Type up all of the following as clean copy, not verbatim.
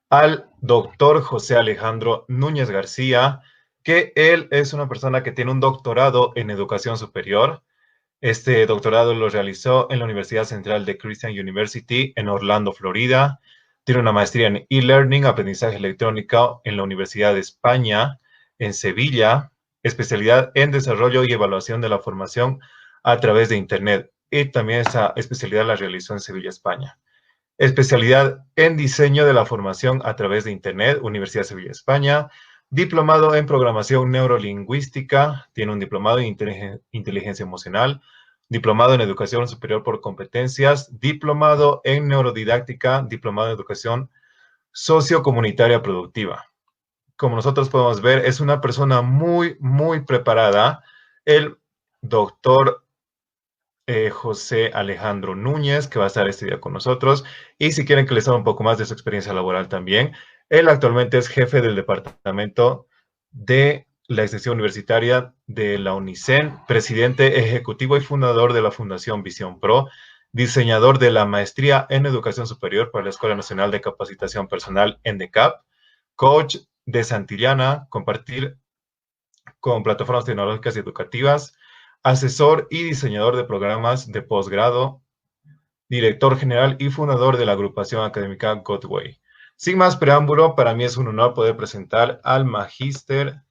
al doctor José Alejandro Núñez García, que él es una persona que tiene un doctorado en educación superior. Este doctorado lo realizó en la Universidad Central de Christian University en Orlando, Florida. Tiene una maestría en e-learning, aprendizaje electrónico en la Universidad de España, en Sevilla, especialidad en desarrollo y evaluación de la formación a través de Internet. Y también esa especialidad la realizó en Sevilla, España. Especialidad en diseño de la formación a través de Internet, Universidad de Sevilla, España. Diplomado en programación neurolingüística, tiene un diplomado en inteligencia emocional, diplomado en educación superior por competencias, diplomado en neurodidáctica, diplomado en educación sociocomunitaria productiva. Como nosotros podemos ver, es una persona muy preparada. El doctor José Alejandro Núñez, que va a estar este día con nosotros. Y si quieren que les hable un poco más de su experiencia laboral también, él actualmente es jefe del departamento de la extensión universitaria de la UNICEN, presidente ejecutivo y fundador de la Fundación Visión Pro, diseñador de la maestría en educación superior para la Escuela Nacional de Capacitación Personal ENDECAP, coach de Santillana, compartir con plataformas tecnológicas y educativas, asesor y diseñador de programas de posgrado, director general y fundador de la agrupación académica Godway. Sin más preámbulo, para mí es un honor poder presentar al magíster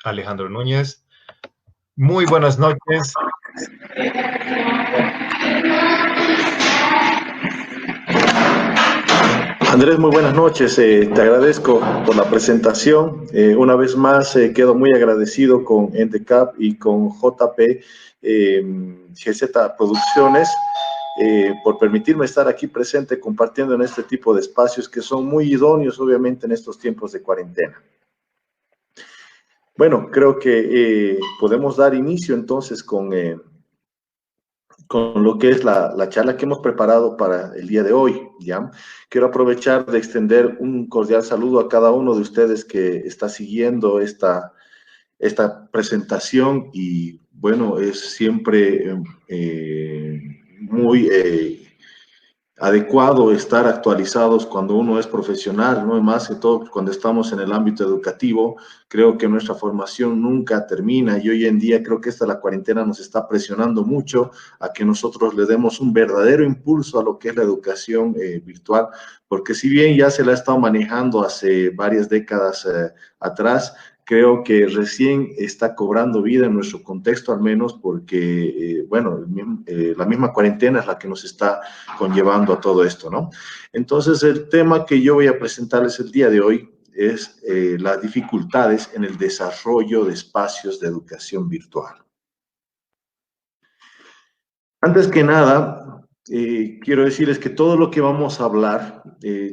Alejandro Núñez. Muy buenas noches. Andrés, muy buenas noches. Te agradezco por la presentación. Una vez más, quedo muy agradecido con ENDECAP y con JP GZ Producciones por permitirme estar aquí presente compartiendo en este tipo de espacios que son muy idóneos, obviamente, en estos tiempos de cuarentena. Bueno, creo que podemos dar inicio entonces con lo que es la charla que hemos preparado para el día de hoy, ¿ya? Quiero aprovechar de extender un cordial saludo a cada uno de ustedes que está siguiendo esta presentación y, bueno, es siempre muy adecuado estar actualizados cuando uno es profesional, ¿no? Y más que todo cuando estamos en el ámbito educativo, creo que nuestra formación nunca termina y hoy en día creo que la cuarentena nos está presionando mucho a que nosotros le demos un verdadero impulso a lo que es la educación virtual, porque si bien ya se la ha estado manejando hace varias décadas atrás, creo que recién está cobrando vida en nuestro contexto, al menos porque, bueno, la misma cuarentena es la que nos está conllevando a todo esto, ¿no? Entonces, el tema que yo voy a presentarles el día de hoy es las dificultades en el desarrollo de espacios de educación virtual. Antes que nada, quiero decirles que todo lo que vamos a hablar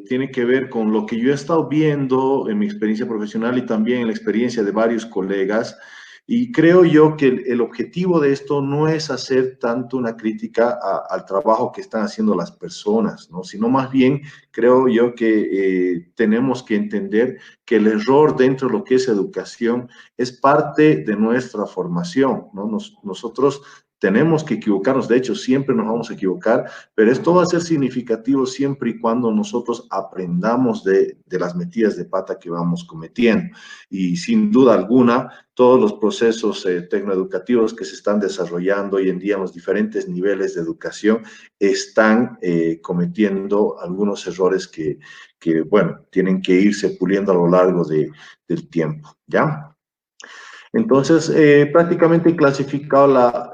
tiene que ver con lo que yo he estado viendo en mi experiencia profesional y también en la experiencia de varios colegas. Y creo yo que el objetivo de esto no es hacer tanto una crítica al trabajo que están haciendo las personas, ¿no? Sino más bien creo yo que tenemos que entender que el error dentro de lo que es educación es parte de nuestra formación, ¿no? Nosotros tenemos que equivocarnos, de hecho siempre nos vamos a equivocar, pero esto va a ser significativo siempre y cuando nosotros aprendamos de las metidas de pata que vamos cometiendo. Y sin duda alguna, todos los procesos tecnoeducativos que se están desarrollando hoy en día en los diferentes niveles de educación están cometiendo algunos errores que, bueno, tienen que irse puliendo a lo largo del tiempo, ¿ya? Entonces, prácticamente he clasificado la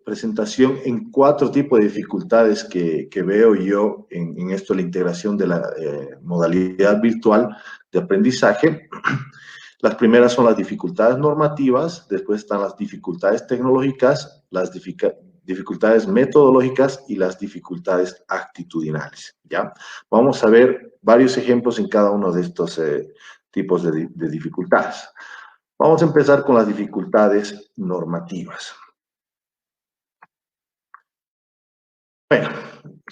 presentación en 4 tipos de dificultades que veo yo en esto, la integración de la modalidad virtual de aprendizaje. Las primeras son las dificultades normativas, después están las dificultades tecnológicas, las dificultades metodológicas y las dificultades actitudinales, ¿ya? Vamos a ver varios ejemplos en cada uno de estos tipos de dificultades. Vamos a empezar con las dificultades normativas. Bueno,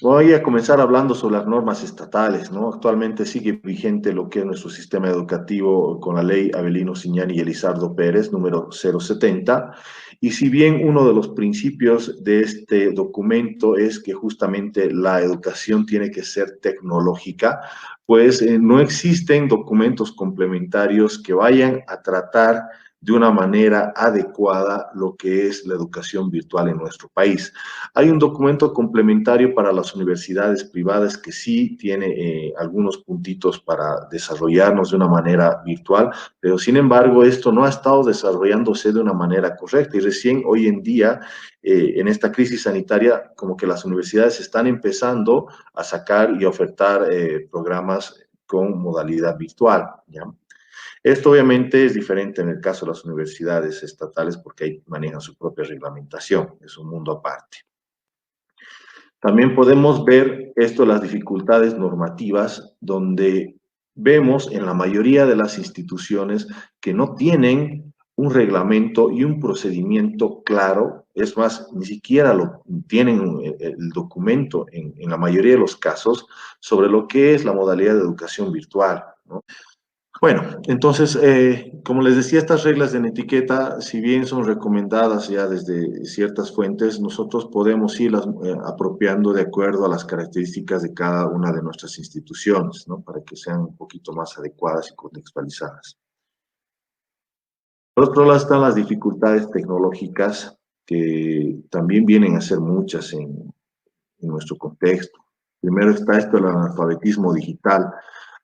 voy a comenzar hablando sobre las normas estatales, ¿no? Actualmente sigue vigente lo que es nuestro sistema educativo con la ley Avelino Siñani y Elizardo Pérez, número 070, y si bien uno de los principios de este documento es que justamente la educación tiene que ser tecnológica, pues no existen documentos complementarios que vayan a tratar de una manera adecuada lo que es la educación virtual en nuestro país. Hay un documento complementario para las universidades privadas que sí tiene algunos puntitos para desarrollarnos de una manera virtual, pero sin embargo esto no ha estado desarrollándose de una manera correcta y recién hoy en día, en esta crisis sanitaria, como que las universidades están empezando a sacar y ofertar programas con modalidad virtual, ¿ya? Esto obviamente es diferente en el caso de las universidades estatales porque ahí manejan su propia reglamentación, es un mundo aparte. También podemos ver esto, las dificultades normativas, donde vemos en la mayoría de las instituciones que no tienen un reglamento y un procedimiento claro, es más, ni siquiera lo tienen el documento en la mayoría de los casos sobre lo que es la modalidad de educación virtual, ¿no? Bueno, entonces, como les decía, estas reglas de etiqueta, si bien son recomendadas ya desde ciertas fuentes, nosotros podemos irlas apropiando de acuerdo a las características de cada una de nuestras instituciones, ¿no? Para que sean un poquito más adecuadas y contextualizadas. Por otro lado están las dificultades tecnológicas, que también vienen a ser muchas en nuestro contexto. Primero está esto, el analfabetismo digital.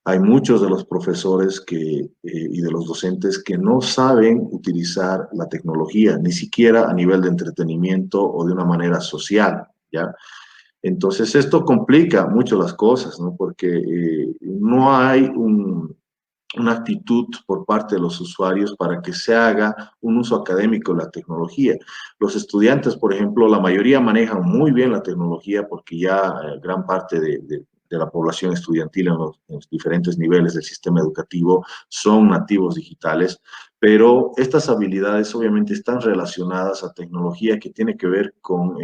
Hay muchos de los profesores y de los docentes que no saben utilizar la tecnología, ni siquiera a nivel de entretenimiento o de una manera social, ¿ya? Entonces, esto complica mucho las cosas, ¿no? Porque no hay una actitud por parte de los usuarios para que se haga un uso académico de la tecnología. Los estudiantes, por ejemplo, la mayoría manejan muy bien la tecnología porque ya gran parte de la población estudiantil en los diferentes niveles del sistema educativo son nativos digitales, pero estas habilidades obviamente están relacionadas a tecnología que tiene que ver con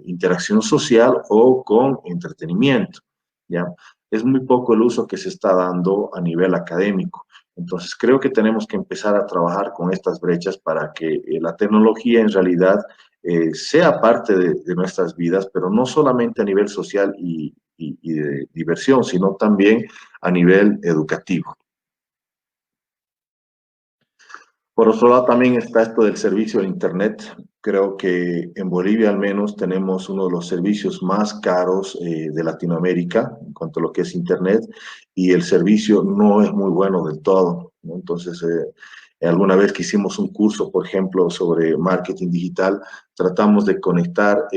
interacción social o con entretenimiento, ¿ya? Es muy poco el uso que se está dando a nivel académico. Entonces, creo que tenemos que empezar a trabajar con estas brechas para que la tecnología en realidad sea parte de nuestras vidas, pero no solamente a nivel social y de diversión, sino también a nivel educativo. Por otro lado, también está esto del servicio de Internet. Creo que en Bolivia al menos tenemos uno de los servicios más caros de Latinoamérica en cuanto a lo que es Internet y el servicio no es muy bueno del todo, ¿no? Entonces, alguna vez que hicimos un curso, por ejemplo, sobre marketing digital, tratamos de conectar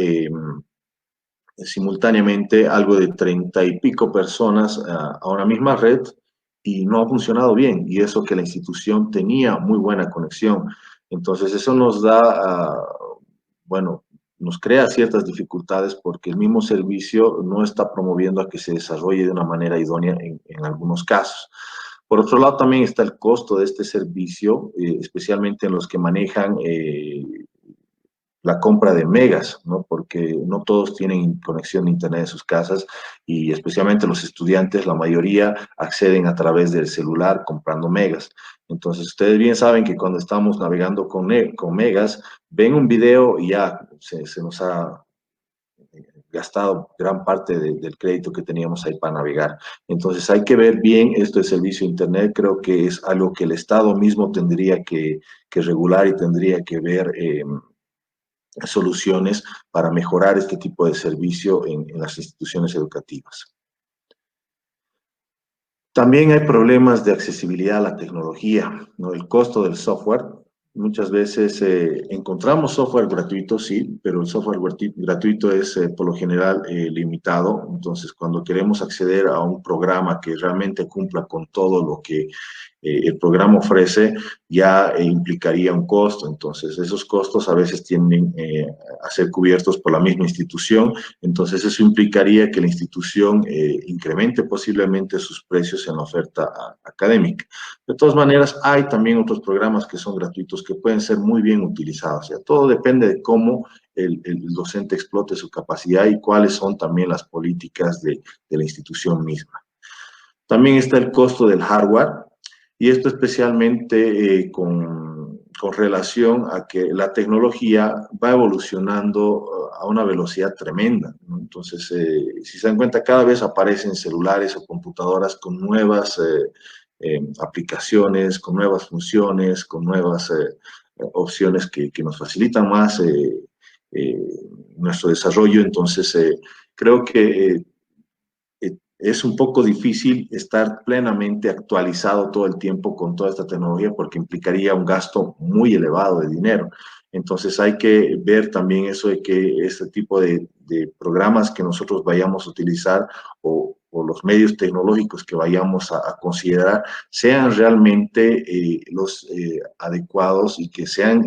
simultáneamente algo de 30 y pico personas a una misma red y no ha funcionado bien. Y eso que la institución tenía muy buena conexión. Entonces eso nos da, bueno, nos crea ciertas dificultades porque el mismo servicio no está promoviendo a que se desarrolle de una manera idónea en algunos casos. Por otro lado, también está el costo de este servicio, especialmente en los que manejan la compra de megas, ¿no? Porque no todos tienen conexión de Internet en sus casas y especialmente los estudiantes, la mayoría acceden a través del celular comprando megas. Entonces, ustedes bien saben que cuando estamos navegando con megas, ven un video y ya se nos ha gastado gran parte del crédito que teníamos ahí para navegar. Entonces hay que ver bien esto del servicio de Internet, creo que es algo que el Estado mismo tendría que regular y tendría que ver soluciones para mejorar este tipo de servicio en las instituciones educativas. También hay problemas de accesibilidad a la tecnología, ¿no? El costo del software. Muchas veces encontramos software gratuito, sí, pero el software gratuito es por lo general limitado. Entonces, cuando queremos acceder a un programa que realmente cumpla con todo lo que el programa ofrece, ya implicaría un costo. Entonces, esos costos a veces tienden a ser cubiertos por la misma institución. Entonces, eso implicaría que la institución incremente posiblemente sus precios en la oferta académica. De todas maneras, hay también otros programas que son gratuitos que pueden ser muy bien utilizados. O sea, todo depende de cómo el docente explote su capacidad y cuáles son también las políticas de la institución misma. También está el costo del hardware, y esto especialmente con relación a que la tecnología va evolucionando a una velocidad tremenda, ¿no? Entonces, si se dan cuenta, cada vez aparecen celulares o computadoras con nuevas aplicaciones, con nuevas funciones, con nuevas opciones que nos facilitan más eh, nuestro desarrollo. Entonces, creo que es un poco difícil estar plenamente actualizado todo el tiempo con toda esta tecnología porque implicaría un gasto muy elevado de dinero. Entonces hay que ver también eso de que este tipo de programas que nosotros vayamos a utilizar o los medios tecnológicos que vayamos a considerar sean realmente los adecuados y que sean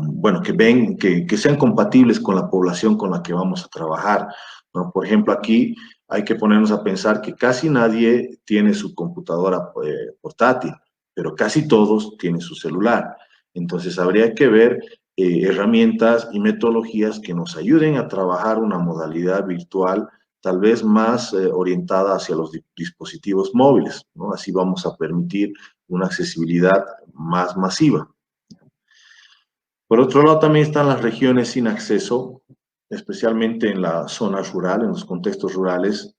bueno, que sean compatibles con la población con la que vamos a trabajar, ¿no? Por ejemplo, aquí hay que ponernos a pensar que casi nadie tiene su computadora portátil, pero casi todos tienen su celular. Entonces, habría que ver herramientas y metodologías que nos ayuden a trabajar una modalidad virtual tal vez más orientada hacia los dispositivos móviles, ¿no? Así vamos a permitir una accesibilidad más masiva. Por otro lado, también están las regiones sin acceso, especialmente en la zona rural, en los contextos rurales.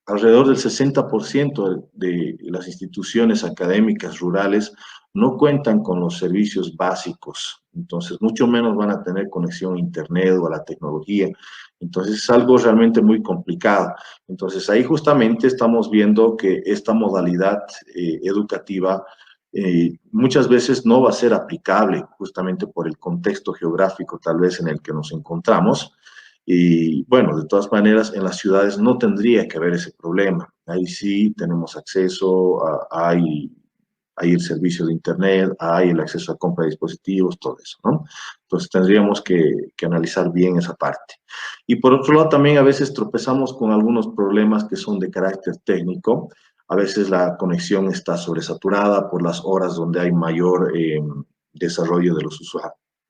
Alrededor del 60% de las instituciones académicas rurales no cuentan con los servicios básicos, entonces mucho menos van a tener conexión a Internet o a la tecnología. Entonces es algo realmente muy complicado. Entonces ahí justamente estamos viendo que esta modalidad educativa muchas veces no va a ser aplicable justamente por el contexto geográfico tal vez en el que nos encontramos. Y bueno, de todas maneras, en las ciudades no tendría que haber ese problema. Ahí sí tenemos acceso, hay el servicio de Internet, hay el acceso a compra de dispositivos, todo eso, ¿no? Entonces tendríamos que analizar bien esa parte. Y por otro lado, también a veces tropezamos con algunos problemas que son de carácter técnico. A veces la conexión está sobresaturada por las horas donde hay mayor desarrollo de los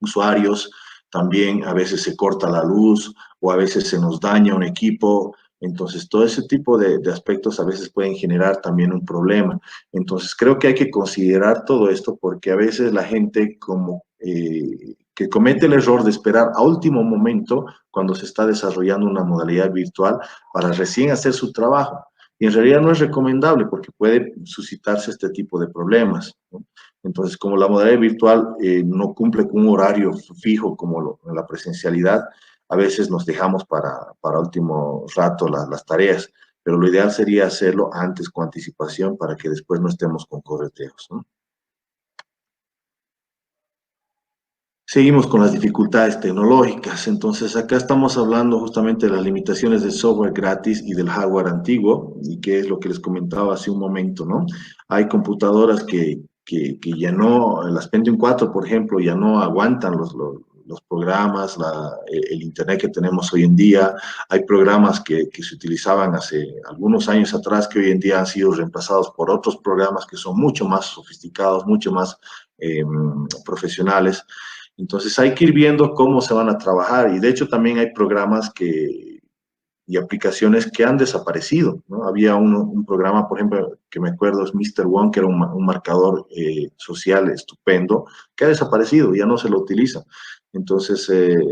usuarios. También a veces se corta la luz o a veces se nos daña un equipo. Entonces, todo ese tipo de aspectos a veces pueden generar también un problema. Entonces, creo que hay que considerar todo esto porque a veces la gente como que comete el error de esperar a último momento cuando se está desarrollando una modalidad virtual para recién hacer su trabajo. Y en realidad no es recomendable porque puede suscitarse este tipo de problemas, ¿no? Entonces, como la modalidad virtual no cumple con un horario fijo como la presencialidad, a veces nos dejamos para último rato las tareas, pero lo ideal sería hacerlo antes con anticipación para que después no estemos con correteos, ¿no? Seguimos con las dificultades tecnológicas. Entonces, acá estamos hablando justamente de las limitaciones del software gratis y del hardware antiguo, y que es lo que les comentaba hace un momento, ¿no? Hay computadoras que ya no, las Pentium 4, por ejemplo, ya no aguantan los programas, el Internet que tenemos hoy en día. Hay programas que se utilizaban hace algunos años atrás que hoy en día han sido reemplazados por otros programas que son mucho más sofisticados, mucho más profesionales. Entonces hay que ir viendo cómo se van a trabajar y de hecho también hay programas y aplicaciones que han desaparecido, ¿no? Había un programa, por ejemplo, que me acuerdo es Mr. One, que era un marcador social estupendo, que ha desaparecido, ya no se lo utiliza. Entonces,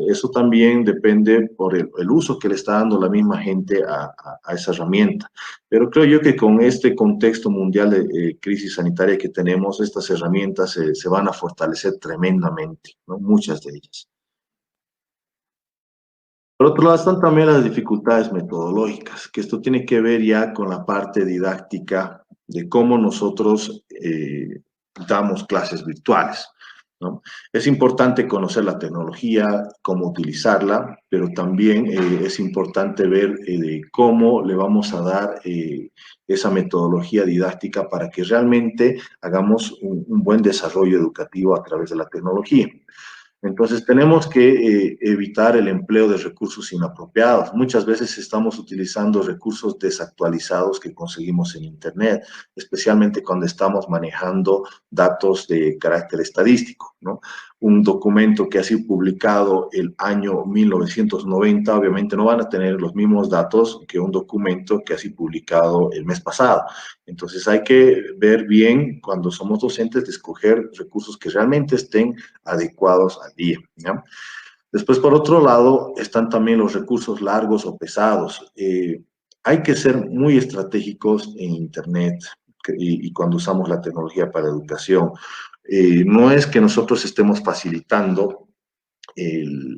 eso también depende por el uso que le está dando la misma gente a esa herramienta. Pero creo yo que con este contexto mundial de crisis sanitaria que tenemos, estas herramientas se van a fortalecer tremendamente, ¿no? Muchas de ellas. Por otro lado, están también las dificultades metodológicas, que esto tiene que ver ya con la parte didáctica de cómo nosotros damos clases virtuales, ¿no? Es importante conocer la tecnología, cómo utilizarla, pero también es importante ver cómo le vamos a dar esa metodología didáctica para que realmente hagamos un buen desarrollo educativo a través de la tecnología. Entonces tenemos que evitar el empleo de recursos inapropiados. Muchas veces estamos utilizando recursos desactualizados que conseguimos en Internet, especialmente cuando estamos manejando datos de carácter estadístico, ¿no? Un documento que ha sido publicado el año 1990, obviamente no van a tener los mismos datos que un documento que ha sido publicado el mes pasado. Entonces hay que ver bien cuando somos docentes de escoger recursos que realmente estén adecuados al día, ¿ya? Después, por otro lado, están también los recursos largos o pesados. Hay que ser muy estratégicos en Internet y cuando usamos la tecnología para educación. No es que nosotros estemos facilitando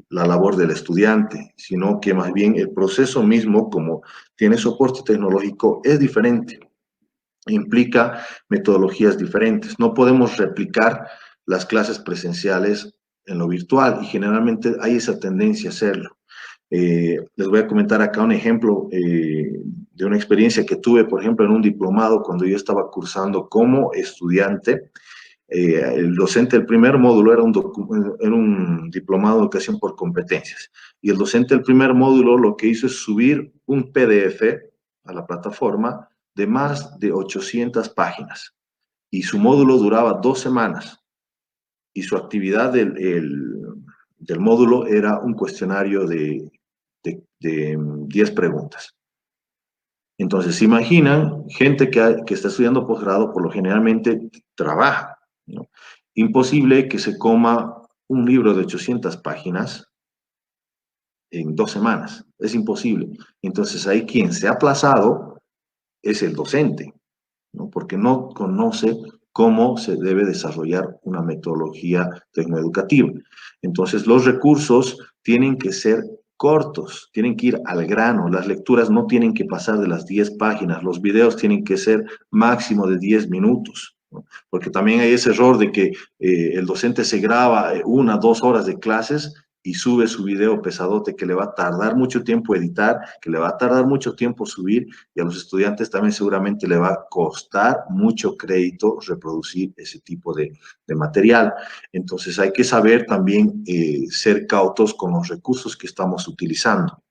la labor del estudiante, sino que más bien el proceso mismo, como tiene soporte tecnológico, es diferente, implica metodologías diferentes. No podemos replicar las clases presenciales en lo virtual y generalmente hay esa tendencia a hacerlo. Les voy a comentar acá un ejemplo de una experiencia que tuve, por ejemplo, en un diplomado cuando yo estaba cursando como estudiante. El docente del primer módulo era un diplomado de educación por competencias y el docente del primer módulo lo que hizo es subir un PDF a la plataforma de más de 800 páginas y su módulo duraba 2 semanas y su actividad del módulo era un cuestionario de 10 preguntas. Entonces, se imaginan, gente que está estudiando posgrado, por lo generalmente trabaja, ¿no? Imposible que se coma un libro de 800 páginas en 2 semanas. Es imposible. Entonces, ahí quien se ha aplazado es el docente, ¿no? Porque no conoce cómo se debe desarrollar una metodología tecnoeducativa. Entonces, los recursos tienen que ser cortos, tienen que ir al grano, las lecturas no tienen que pasar de las 10 páginas, los videos tienen que ser máximo de 10 minutos, ¿no? Porque también hay ese error de que el docente se graba 1, 2 horas de clases y sube su video pesadote que le va a tardar mucho tiempo editar, que le va a tardar mucho tiempo subir y a los estudiantes también seguramente le va a costar mucho crédito reproducir ese tipo de material. Entonces hay que saber también ser cautos con los recursos que estamos utilizando.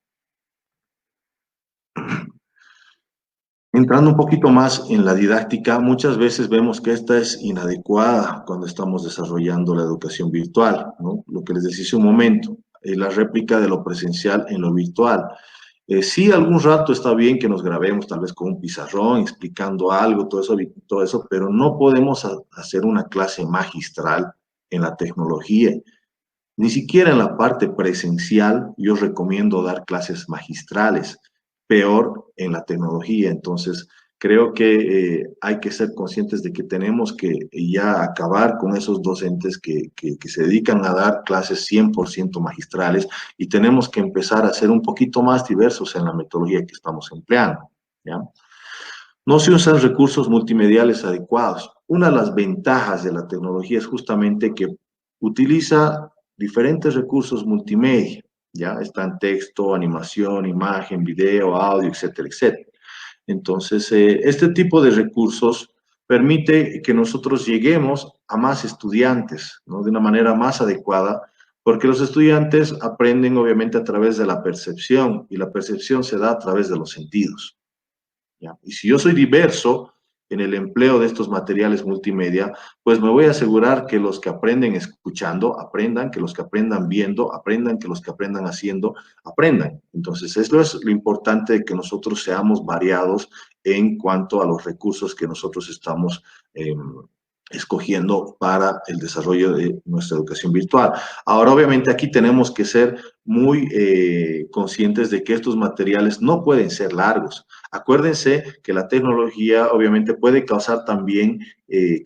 Entrando un poquito más en la didáctica, muchas veces vemos que esta es inadecuada cuando estamos desarrollando la educación virtual, ¿no? Lo que les decía hace un momento, la réplica de lo presencial en lo virtual. Sí, algún rato está bien que nos grabemos tal vez con un pizarrón explicando algo, todo eso, pero no podemos hacer una clase magistral en la tecnología. Ni siquiera en la parte presencial yo recomiendo dar clases magistrales, peor en la tecnología. Entonces, creo que hay que ser conscientes de que tenemos que ya acabar con esos docentes que se dedican a dar clases 100% magistrales y tenemos que empezar a ser un poquito más diversos en la metodología que estamos empleando, ¿ya? No se usan recursos multimediales adecuados. Una de las ventajas de la tecnología es justamente que utiliza diferentes recursos multimedia, ¿ya? Están texto, animación, imagen, video, audio, etcétera, etcétera. Entonces, este tipo de recursos permite que nosotros lleguemos a más estudiantes, ¿no? De una manera más adecuada, porque los estudiantes aprenden obviamente a través de la percepción y la percepción se da a través de los sentidos, ¿ya? Y si yo soy diverso en el empleo de estos materiales multimedia, pues me voy a asegurar que los que aprenden escuchando, aprendan, que los que aprendan viendo, aprendan, que los que aprendan haciendo, aprendan. Entonces, eso es lo importante de que nosotros seamos variados en cuanto a los recursos que nosotros estamos escogiendo para el desarrollo de nuestra educación virtual. Ahora, obviamente, aquí tenemos que ser muy conscientes de que estos materiales no pueden ser largos. Acuérdense que la tecnología obviamente puede causar también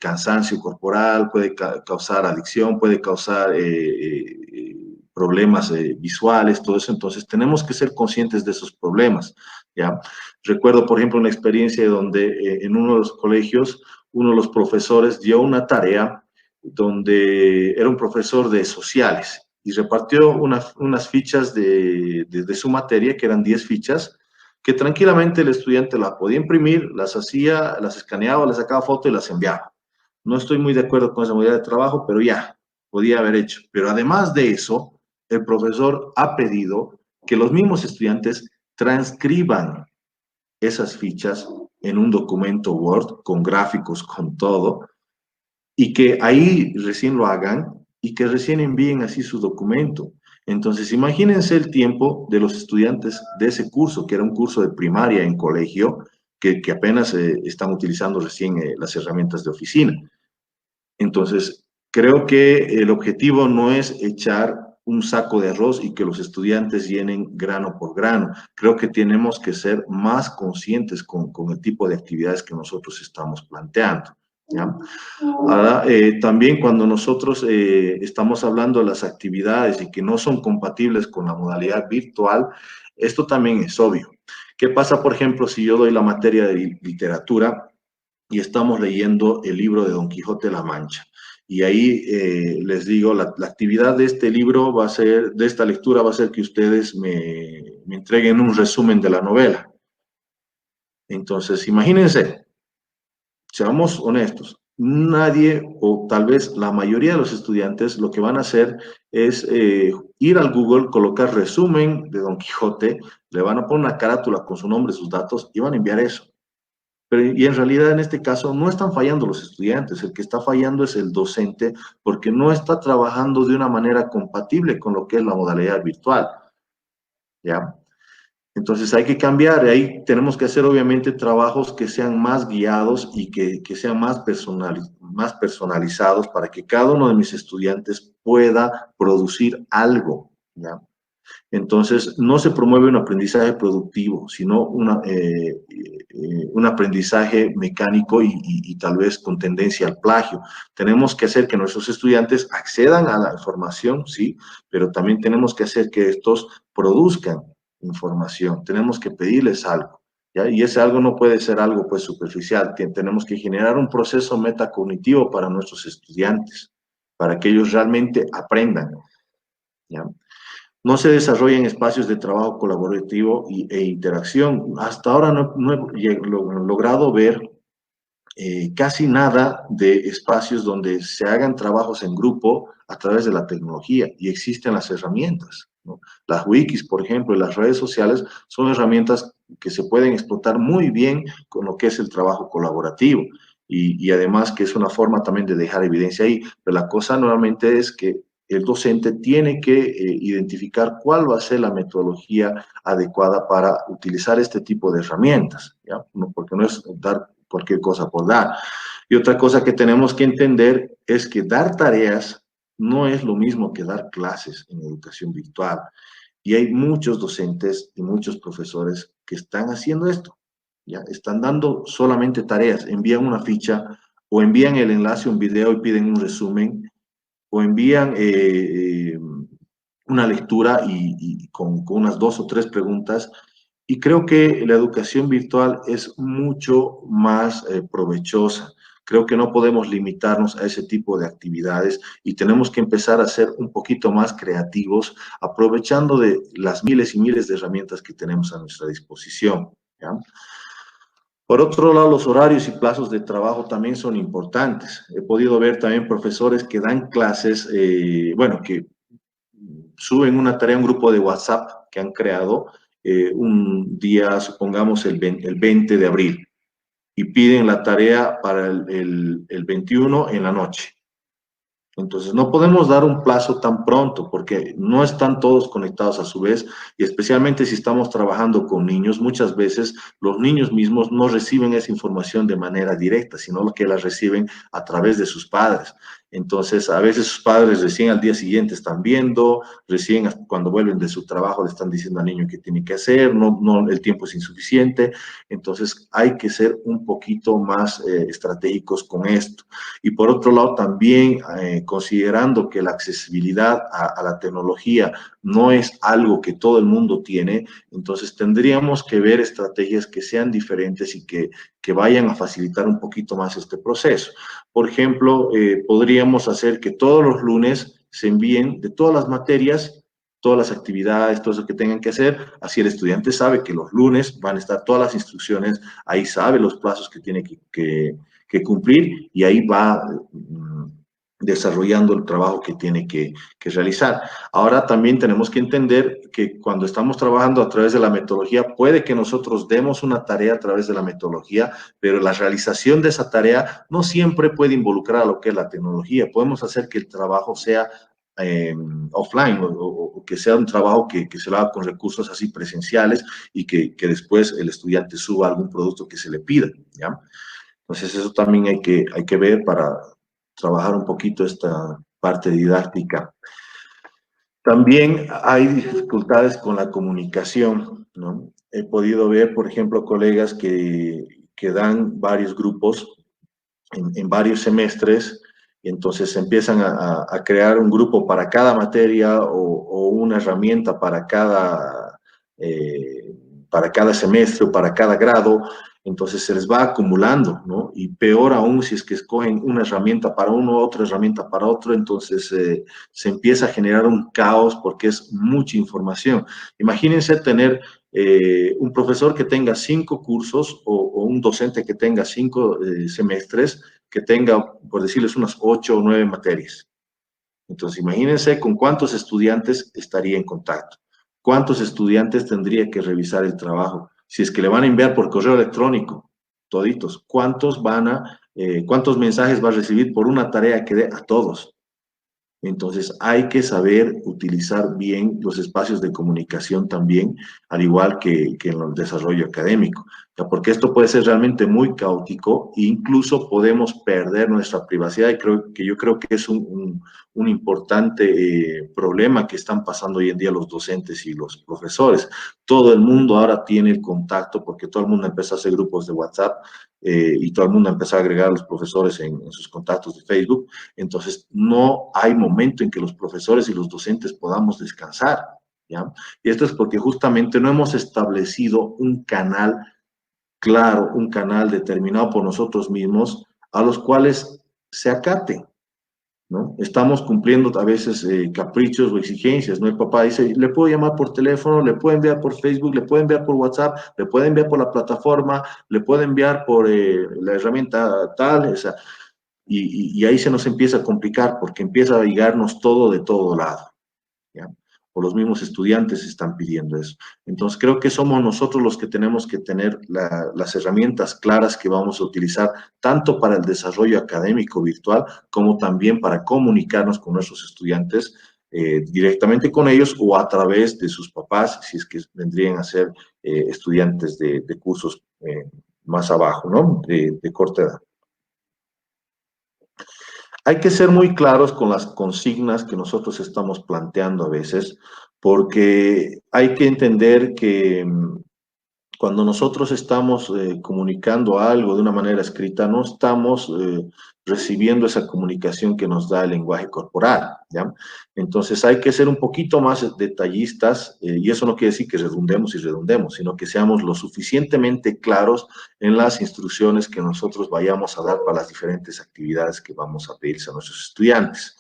cansancio corporal, puede causar adicción, puede causar problemas visuales, todo eso. Entonces tenemos que ser conscientes de esos problemas, ¿ya? Recuerdo, por ejemplo, una experiencia donde en uno de los colegios, uno de los profesores dio una tarea donde era un profesor de sociales y repartió unas fichas de su materia, que eran 10 fichas, que tranquilamente el estudiante la podía imprimir, las hacía, las escaneaba, les sacaba foto y las enviaba. No estoy muy de acuerdo con esa modalidad de trabajo, pero ya, podía haber hecho. Pero además de eso, el profesor ha pedido que los mismos estudiantes transcriban esas fichas en un documento Word con gráficos, con todo, y que ahí recién lo hagan y que recién envíen así su documento. Entonces, imagínense el tiempo de los estudiantes de ese curso, que era un curso de primaria en colegio, que apenas están utilizando recién las herramientas de oficina. Entonces, creo que el objetivo no es echar un saco de arroz y que los estudiantes llenen grano por grano. Creo que tenemos que ser más conscientes con el tipo de actividades que nosotros estamos planteando, ¿ya? Ahora, también cuando nosotros estamos hablando de las actividades y que no son compatibles con la modalidad virtual, esto también es obvio. ¿Qué pasa, por ejemplo, si yo doy la materia de literatura y estamos leyendo el libro de Don Quijote de la Mancha? Y ahí les digo, la actividad de este libro va a ser, de esta lectura va a ser que ustedes me entreguen un resumen de la novela. Entonces, imagínense, seamos honestos, nadie o tal vez la mayoría de los estudiantes lo que van a hacer es ir al Google, colocar resumen de Don Quijote, le van a poner una carátula con su nombre, sus datos y van a enviar eso. Pero, y en realidad en este caso no están fallando los estudiantes, el que está fallando es el docente porque no está trabajando de una manera compatible con lo que es la modalidad virtual, ¿ya? Entonces hay que cambiar, ahí tenemos que hacer obviamente trabajos que sean más guiados y que sean más personalizados para que cada uno de mis estudiantes pueda producir algo, ¿ya? Entonces no se promueve un aprendizaje productivo, sino un aprendizaje mecánico y tal vez con tendencia al plagio. Tenemos que hacer que nuestros estudiantes accedan a la información, sí, pero también tenemos que hacer que estos produzcan información, tenemos que pedirles algo, ¿ya? Y ese algo no puede ser algo pues superficial, tenemos que generar un proceso metacognitivo para nuestros estudiantes, para que ellos realmente aprendan, ¿ya? No se desarrollan espacios de trabajo colaborativo e interacción. Hasta ahora no he logrado ver casi nada de espacios donde se hagan trabajos en grupo a través de la tecnología y existen las herramientas, ¿no? Las wikis, por ejemplo, y las redes sociales son herramientas que se pueden explotar muy bien con lo que es el trabajo colaborativo y además que es una forma también de dejar evidencia ahí. Pero la cosa nuevamente es que el docente tiene que identificar cuál va a ser la metodología adecuada para utilizar este tipo de herramientas, ¿ya? No, porque no es dar cualquier cosa por dar. Y otra cosa que tenemos que entender es que dar tareas no es lo mismo que dar clases en educación virtual. Y hay muchos docentes y muchos profesores que están haciendo esto, ¿ya? Están dando solamente tareas, envían una ficha o envían el enlace a un video y piden un resumen o envían una lectura y con unas 2 o 3 preguntas. Y creo que la educación virtual es mucho más provechosa. Creo que no podemos limitarnos a ese tipo de actividades y tenemos que empezar a ser un poquito más creativos, aprovechando de las miles y miles de herramientas que tenemos a nuestra disposición, ¿ya? Por otro lado, los horarios y plazos de trabajo también son importantes. He podido ver también profesores que dan clases, bueno, que suben una tarea a un grupo de WhatsApp que han creado un día, supongamos el 20 de abril, y piden la tarea para el 21 en la noche. Entonces, no podemos dar un plazo tan pronto porque no están todos conectados a su vez y especialmente si estamos trabajando con niños, muchas veces los niños mismos no reciben esa información de manera directa, sino que la reciben a través de sus padres. Entonces, a veces sus padres recién al día siguiente están viendo, recién cuando vuelven de su trabajo le están diciendo al niño qué tiene que hacer, no, el tiempo es insuficiente. Entonces, hay que ser un poquito más estratégicos con esto. Y por otro lado, también considerando que la accesibilidad a la tecnología no es algo que todo el mundo tiene, entonces tendríamos que ver estrategias que sean diferentes y que vayan a facilitar un poquito más este proceso. Por ejemplo, podríamos hacer que todos los lunes se envíen de todas las materias, todas las actividades, todo eso que tengan que hacer, así el estudiante sabe que los lunes van a estar todas las instrucciones, ahí sabe los plazos que tiene que cumplir y ahí va desarrollando el trabajo que tiene que realizar. Ahora también tenemos que entender que cuando estamos trabajando a través de la metodología, puede que nosotros demos una tarea a través de la metodología, pero la realización de esa tarea no siempre puede involucrar a lo que es la tecnología. Podemos hacer que el trabajo sea offline o que sea un trabajo que se lo haga con recursos así presenciales y que después el estudiante suba algún producto que se le pida, ¿ya? Entonces eso también hay que ver para trabajar un poquito esta parte didáctica. También hay dificultades con la comunicación, ¿no? He podido ver, por ejemplo, colegas que dan varios grupos en varios semestres y entonces empiezan a crear un grupo para cada materia o una herramienta para cada semestre o para cada grado. Entonces se les va acumulando, ¿no? Y peor aún si es que escogen una herramienta para uno, otra herramienta para otro, entonces se empieza a generar un caos porque es mucha información. Imagínense tener un profesor que tenga 5 cursos o un docente que tenga 5 semestres, que tenga, por decirles, unas 8 o 9 materias. Entonces, imagínense con cuántos estudiantes estaría en contacto, cuántos estudiantes tendría que revisar el trabajo. Si es que le van a enviar por correo electrónico, toditos, cuántos mensajes va a recibir por una tarea que dé a todos. Entonces hay que saber utilizar bien los espacios de comunicación también, al igual que en el desarrollo académico, ¿ya? Porque esto puede ser realmente muy caótico e incluso podemos perder nuestra privacidad y yo creo que es un importante problema que están pasando hoy en día los docentes y los profesores. Todo el mundo ahora tiene el contacto porque todo el mundo empezó a hacer grupos de WhatsApp y todo el mundo empezó a agregar a los profesores en sus contactos de Facebook. Entonces, no hay momento en que los profesores y los docentes podamos descansar, ¿ya? Y esto es porque justamente no hemos establecido un canal claro, un canal determinado por nosotros mismos a los cuales se acate, ¿no? Estamos cumpliendo a veces caprichos o exigencias, ¿no? El papá dice, le puedo llamar por teléfono, le puedo enviar por Facebook, le puedo enviar por WhatsApp, le puedo enviar por la plataforma, le puedo enviar por la herramienta tal, o sea, y ahí se nos empieza a complicar porque empieza a llegarnos todo de todo lado, ¿ya? O los mismos estudiantes están pidiendo eso. Entonces, creo que somos nosotros los que tenemos que tener las herramientas claras que vamos a utilizar tanto para el desarrollo académico virtual como también para comunicarnos con nuestros estudiantes directamente con ellos o a través de sus papás, si es que vendrían a ser estudiantes de cursos más abajo, ¿no? De corta edad. Hay que ser muy claros con las consignas que nosotros estamos planteando a veces, porque hay que entender que cuando nosotros estamos comunicando algo de una manera escrita, no estamos recibiendo esa comunicación que nos da el lenguaje corporal, ¿ya? Entonces hay que ser un poquito más detallistas, y eso no quiere decir que redundemos, sino que seamos lo suficientemente claros en las instrucciones que nosotros vayamos a dar para las diferentes actividades que vamos a pedirse a nuestros estudiantes.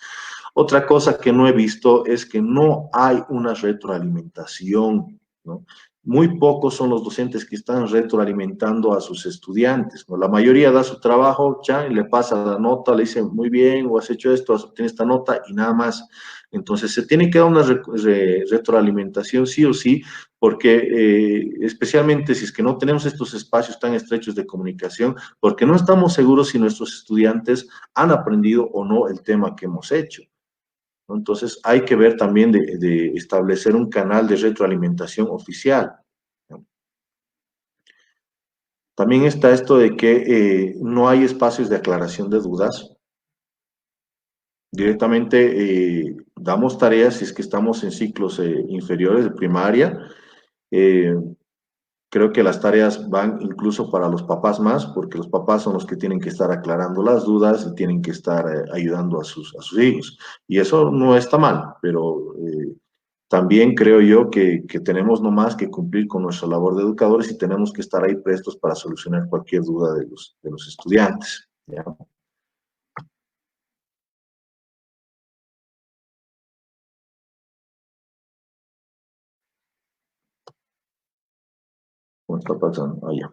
Otra cosa que no he visto es que no hay una retroalimentación, ¿no? Muy pocos son los docentes que están retroalimentando a sus estudiantes, ¿no? La mayoría da su trabajo, ya, y le pasa la nota, le dice, muy bien, o has hecho esto, has obtenido esta nota, y nada más. Entonces, se tiene que dar una retroalimentación sí o sí, porque especialmente si es que no tenemos estos espacios tan estrechos de comunicación, porque no estamos seguros si nuestros estudiantes han aprendido o no el tema que hemos hecho, ¿no? Entonces, hay que ver también de establecer un canal de retroalimentación oficial, ¿no? También está esto de que no hay espacios de aclaración de dudas. Directamente damos tareas si es que estamos en ciclos inferiores de primaria. Eh, Creo que las tareas van incluso para los papás más, porque los papás son los que tienen que estar aclarando las dudas y tienen que estar ayudando a sus hijos. Y eso no está mal, pero también creo yo que tenemos nomás que cumplir con nuestra labor de educadores y tenemos que estar ahí prestos para solucionar cualquier duda de los estudiantes, ¿ya? ¿Cómo está pasando? Ah, ya.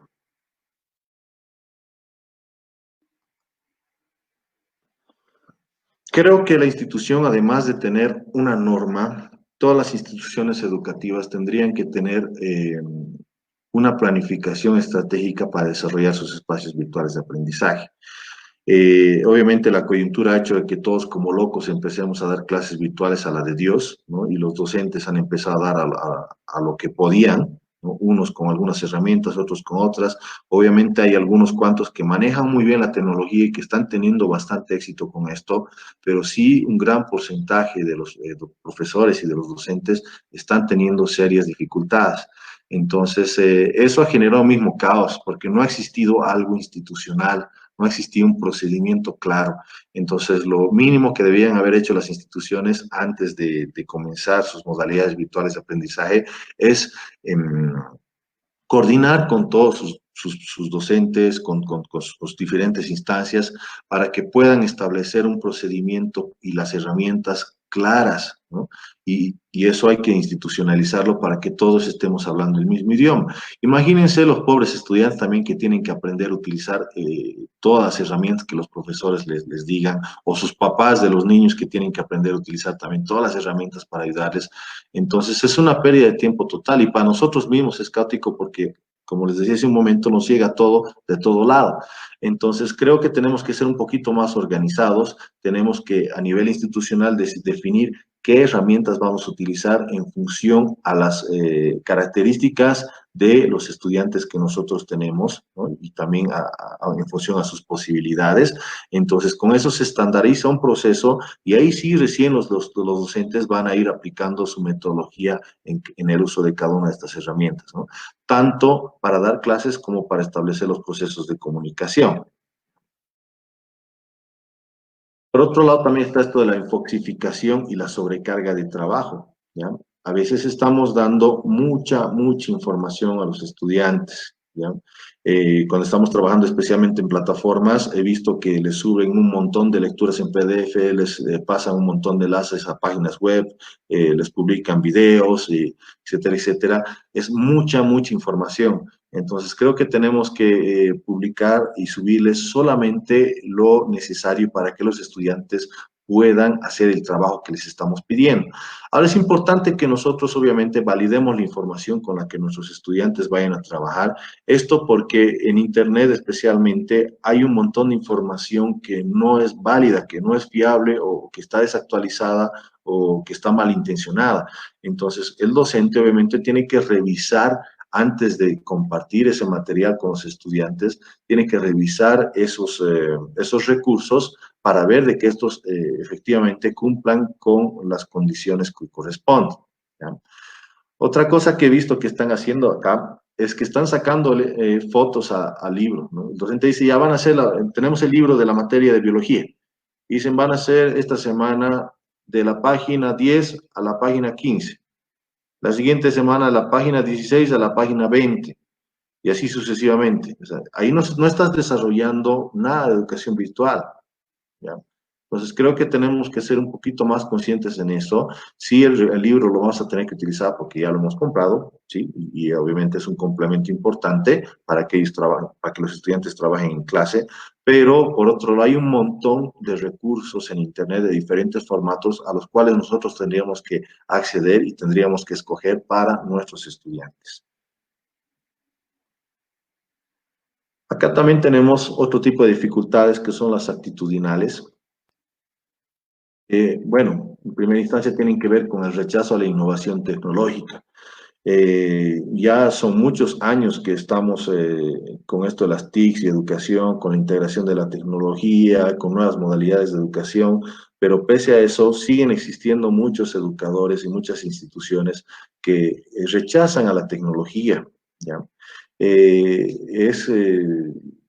Creo que la institución, además de tener una norma, todas las instituciones educativas tendrían que tener una planificación estratégica para desarrollar sus espacios virtuales de aprendizaje. Obviamente la coyuntura ha hecho de que todos como locos empecemos a dar clases virtuales a la de Dios, ¿no? Y los docentes han empezado a dar a lo que podían, ¿no? Unos con algunas herramientas, otros con otras. Obviamente hay algunos cuantos que manejan muy bien la tecnología y que están teniendo bastante éxito con esto, pero sí un gran porcentaje de los profesores y de los docentes están teniendo serias dificultades. Entonces, eso ha generado mismo caos, porque no ha existido algo institucional, no existía un procedimiento claro. Entonces, lo mínimo que debían haber hecho las instituciones antes de comenzar sus modalidades virtuales de aprendizaje es coordinar con todos sus docentes, con sus diferentes instancias, para que puedan establecer un procedimiento y las herramientas claras, ¿no? Y eso hay que institucionalizarlo para que todos estemos hablando el mismo idioma. Imagínense los pobres estudiantes también que tienen que aprender a utilizar todas las herramientas que los profesores les digan, o sus papás de los niños que tienen que aprender a utilizar también todas las herramientas para ayudarles. Entonces es una pérdida de tiempo total y para nosotros mismos es caótico porque, como les decía hace un momento, nos llega todo de todo lado. Entonces creo que tenemos que ser un poquito más organizados, tenemos que a nivel institucional definir qué herramientas vamos a utilizar en función a las características de los estudiantes que nosotros tenemos, ¿no? Y también en función a sus posibilidades. Entonces, con eso se estandariza un proceso y ahí sí recién los docentes van a ir aplicando su metodología en el uso de cada una de estas herramientas, ¿no? Tanto para dar clases como para establecer los procesos de comunicación. Por otro lado, también está esto de la infoxificación y la sobrecarga de trabajo, ¿ya? A veces estamos dando mucha información a los estudiantes, ¿ya? Cuando estamos trabajando especialmente en plataformas, he visto que les suben un montón de lecturas en PDF, les pasan un montón de enlaces a páginas web, les publican videos, etcétera, etcétera. Es mucha información. Entonces, creo que tenemos que publicar y subirles solamente lo necesario para que los estudiantes puedan hacer el trabajo que les estamos pidiendo. Ahora es importante que nosotros obviamente validemos la información con la que nuestros estudiantes vayan a trabajar. Esto porque en Internet especialmente hay un montón de información que no es válida, que no es fiable o que está desactualizada o que está malintencionada. Entonces, el docente obviamente tiene que revisar antes de compartir ese material con los estudiantes, tiene que revisar esos recursos para ver de que estos efectivamente cumplan con las condiciones que corresponden, ¿ya? Otra cosa que he visto que están haciendo acá es que están sacando fotos al libro, ¿no? El docente dice, ya van a hacer, tenemos el libro de la materia de biología. Dicen, van a hacer esta semana de la página 10 a la página 15. La siguiente semana, la página 16 a la página 20, y así sucesivamente. O sea, ahí no estás desarrollando nada de educación virtual, ¿ya? Entonces, creo que tenemos que ser un poquito más conscientes en eso. Sí, el libro lo vamos a tener que utilizar porque ya lo hemos comprado, ¿sí? Y obviamente es un complemento importante para que ellos trabajen, para que los estudiantes trabajen en clase, pero por otro lado hay un montón de recursos en Internet de diferentes formatos a los cuales nosotros tendríamos que acceder y tendríamos que escoger para nuestros estudiantes. Acá también tenemos otro tipo de dificultades que son las actitudinales. Bueno, en primera instancia tienen que ver con el rechazo a la innovación tecnológica. Ya son muchos años que estamos con esto de las TICs y educación, con la integración de la tecnología, con nuevas modalidades de educación, pero pese a eso siguen existiendo muchos educadores y muchas instituciones que rechazan a la tecnología, ¿ya? Es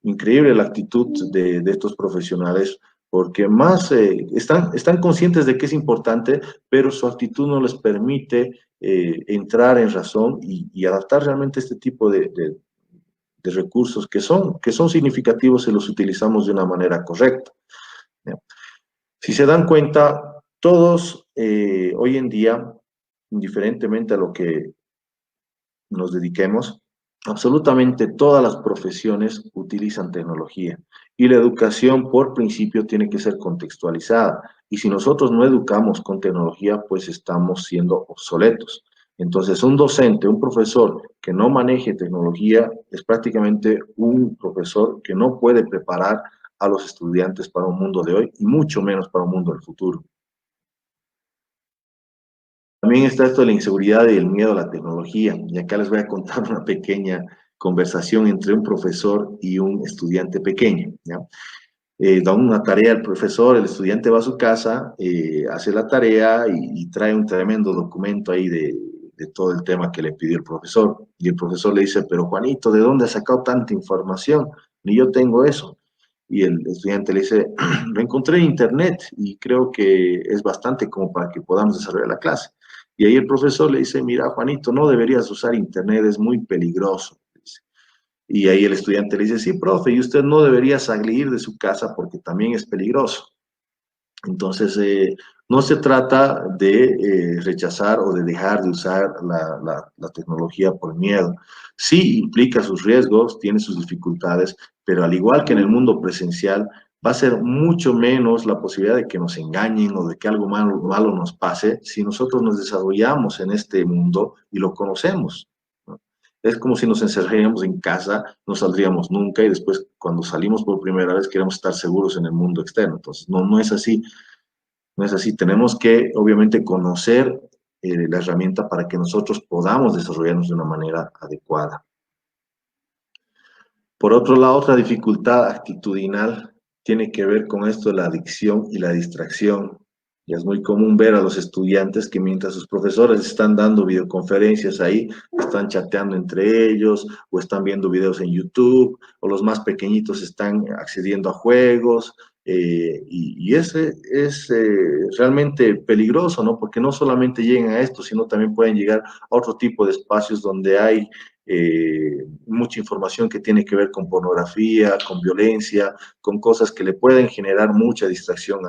increíble la actitud de estos profesionales porque más están conscientes de que es importante, pero su actitud no les permite entrar en razón y adaptar realmente este tipo de recursos que son significativos si los utilizamos de una manera correcta, ¿ya? Si se dan cuenta, todos hoy en día, indiferentemente a lo que nos dediquemos, Absolutamente todas las profesiones utilizan tecnología y la educación por principio tiene que ser contextualizada. Y si nosotros no educamos con tecnología, pues estamos siendo obsoletos. Entonces, un docente, un profesor que no maneje tecnología es prácticamente un profesor que no puede preparar a los estudiantes para un mundo de hoy y mucho menos para un mundo del futuro. También está esto de la inseguridad y el miedo a la tecnología. Y acá les voy a contar una pequeña conversación entre un profesor y un estudiante pequeño, ¿ya? Da una tarea al profesor, el estudiante va a su casa, hace la tarea y trae un tremendo documento ahí de todo el tema que le pidió el profesor. Y el profesor le dice, pero Juanito, ¿de dónde has sacado tanta información? Ni yo tengo eso. Y el estudiante le dice, lo encontré en internet y creo que es bastante como para que podamos desarrollar la clase. Y ahí el profesor le dice, mira, Juanito, no deberías usar internet, es muy peligroso. Y ahí el estudiante le dice, sí, profe, y usted no debería salir de su casa porque también es peligroso. Entonces, no se trata de rechazar o de dejar de usar la tecnología por miedo. Sí implica sus riesgos, tiene sus dificultades, pero al igual que en el mundo presencial, va a ser mucho menos la posibilidad de que nos engañen o de que algo malo nos pase si nosotros nos desarrollamos en este mundo y lo conocemos, ¿no? Es como si nos encerraríamos en casa, no saldríamos nunca y después cuando salimos por primera vez queremos estar seguros en el mundo externo. Entonces, no, no es así. No es así. Tenemos que, obviamente, conocer la herramienta para que nosotros podamos desarrollarnos de una manera adecuada. Por otro lado, otra dificultad actitudinal tiene que ver con esto de la adicción y la distracción. Ya es muy común ver a los estudiantes que mientras sus profesores están dando videoconferencias ahí, están chateando entre ellos o están viendo videos en YouTube, o los más pequeñitos están accediendo a juegos. Y ese es realmente peligroso, ¿no? Porque no solamente llegan a esto, sino también pueden llegar a otro tipo de espacios donde hay mucha información que tiene que ver con pornografía, con violencia, con cosas que le pueden generar mucha distracción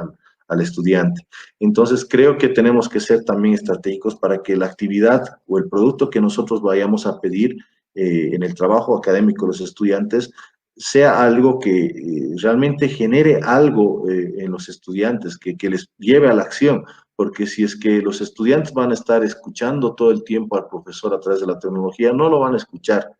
al estudiante. Entonces, creo que tenemos que ser también estratégicos para que la actividad o el producto que nosotros vayamos a pedir en el trabajo académico de los estudiantes sea algo que realmente genere algo en los estudiantes, que les lleve a la acción, porque si es que los estudiantes van a estar escuchando todo el tiempo al profesor a través de la tecnología, no lo van a escuchar.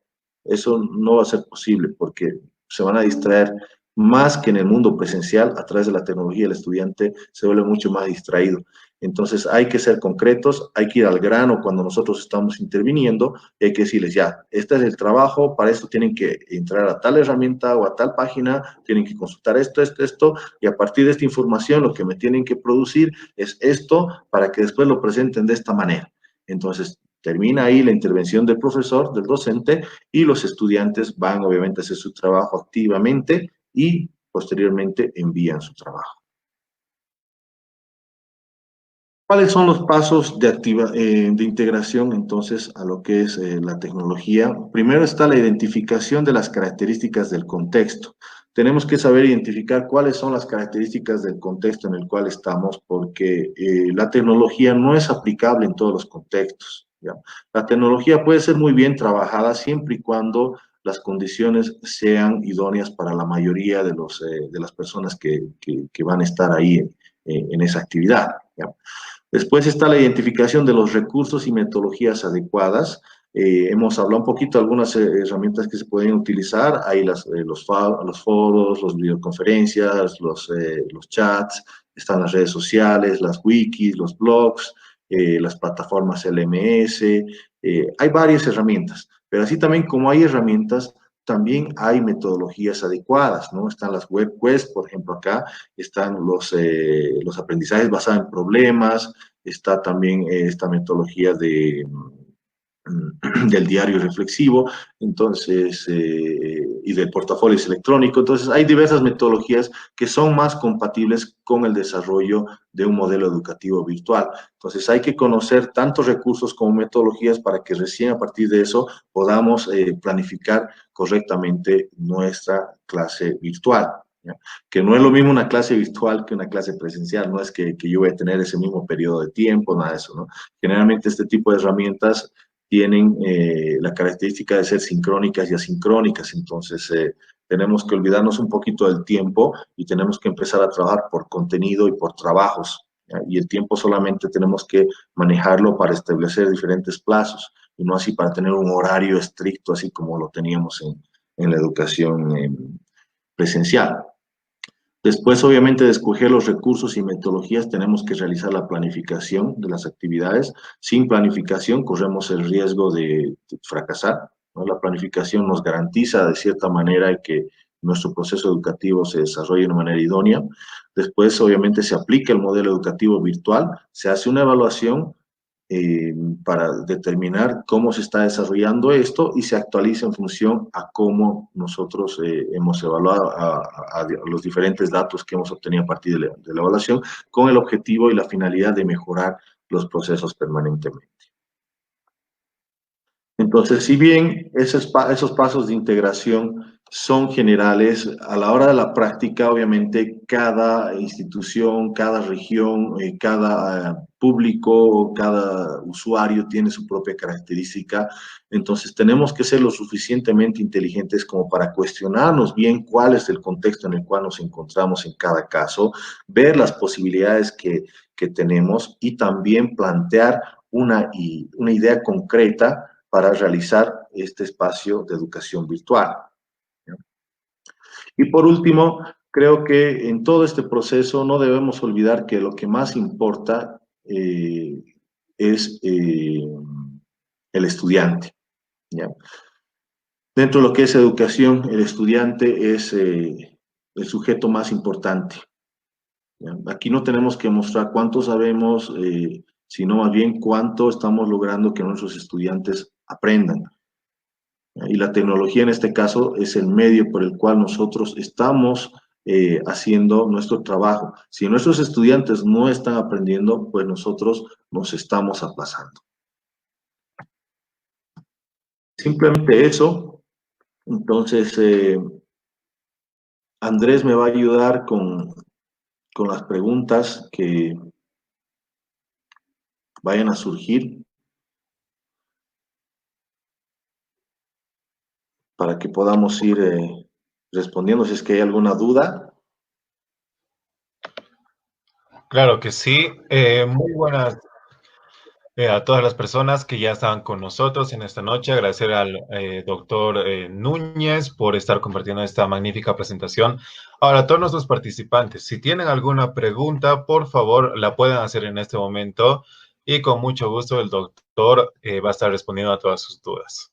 Eso no va a ser posible porque se van a distraer más que en el mundo presencial. A través de la tecnología el estudiante se vuelve mucho más distraído. Entonces hay que ser concretos, hay que ir al grano cuando nosotros estamos interviniendo, hay que decirles ya, este es el trabajo, para esto tienen que entrar a tal herramienta o a tal página, tienen que consultar esto, y a partir de esta información lo que me tienen que producir es esto para que después lo presenten de esta manera. Entonces, termina ahí la intervención del profesor, del docente, y los estudiantes van obviamente a hacer su trabajo activamente y posteriormente envían su trabajo. ¿Cuáles son los pasos de integración entonces a lo que es la tecnología? Primero está la identificación de las características del contexto. Tenemos que saber identificar cuáles son las características del contexto en el cual estamos, porque la tecnología no es aplicable en todos los contextos, ¿ya? La tecnología puede ser muy bien trabajada siempre y cuando las condiciones sean idóneas para la mayoría de las personas que van a estar ahí en esa actividad, ¿ya? Después está la identificación de los recursos y metodologías adecuadas. Hemos hablado un poquito de algunas herramientas que se pueden utilizar. Hay los foros, las videoconferencias, los chats, están las redes sociales, las wikis, los blogs, las plataformas LMS. Hay varias herramientas, pero así también como hay herramientas, también hay metodologías adecuadas, ¿no? Están las web quests, por ejemplo, acá están los aprendizajes basados en problemas, está también esta metodología del diario reflexivo, entonces, y del portafolio electrónico. Entonces, hay diversas metodologías que son más compatibles con el desarrollo de un modelo educativo virtual. Entonces, hay que conocer tantos recursos como metodologías para que recién a partir de eso podamos planificar correctamente nuestra clase virtual, ¿ya? Que no es lo mismo una clase virtual que una clase presencial, no es que yo voy a tener ese mismo periodo de tiempo, nada de eso, ¿no? Generalmente este tipo de herramientas tienen la característica de ser sincrónicas y asincrónicas. Entonces, tenemos que olvidarnos un poquito del tiempo y tenemos que empezar a trabajar por contenido y por trabajos. ¿Ya? Y el tiempo solamente tenemos que manejarlo para establecer diferentes plazos y no así para tener un horario estricto, así como lo teníamos en la educación presencial. Después, obviamente, de escoger los recursos y metodologías, tenemos que realizar la planificación de las actividades. Sin planificación, corremos el riesgo de fracasar, ¿no? La planificación nos garantiza, de cierta manera, que nuestro proceso educativo se desarrolle de una manera idónea. Después, obviamente, se aplica el modelo educativo virtual, se hace una evaluación para determinar cómo se está desarrollando esto y se actualiza en función a cómo nosotros hemos evaluado a los diferentes datos que hemos obtenido a partir de la evaluación con el objetivo y la finalidad de mejorar los procesos permanentemente. Entonces, si bien esos pasos de integración son generales, a la hora de la práctica, obviamente, cada institución, cada región, cada público, cada usuario tiene su propia característica. Entonces, tenemos que ser lo suficientemente inteligentes como para cuestionarnos bien cuál es el contexto en el cual nos encontramos en cada caso, ver las posibilidades que tenemos y también plantear una idea concreta para realizar este espacio de educación virtual. Y por último, creo que en todo este proceso no debemos olvidar que lo que más importa es el estudiante. ¿Ya? Dentro de lo que es educación, el estudiante es el sujeto más importante. ¿Ya? Aquí no tenemos que mostrar cuánto sabemos, sino más bien cuánto estamos logrando que nuestros estudiantes aprendan. Y la tecnología en este caso es el medio por el cual nosotros estamos haciendo nuestro trabajo. Si nuestros estudiantes no están aprendiendo, pues nosotros nos estamos aplazando. Simplemente eso. Entonces, Andrés me va a ayudar con las preguntas que vayan a surgir para que podamos ir respondiendo si es que hay alguna duda. Claro que sí. Muy buenas a todas las personas que ya estaban con nosotros en esta noche. Agradecer al doctor Núñez por estar compartiendo esta magnífica presentación. Ahora, a todos nuestros participantes, si tienen alguna pregunta, por favor, la pueden hacer en este momento y con mucho gusto el doctor va a estar respondiendo a todas sus dudas.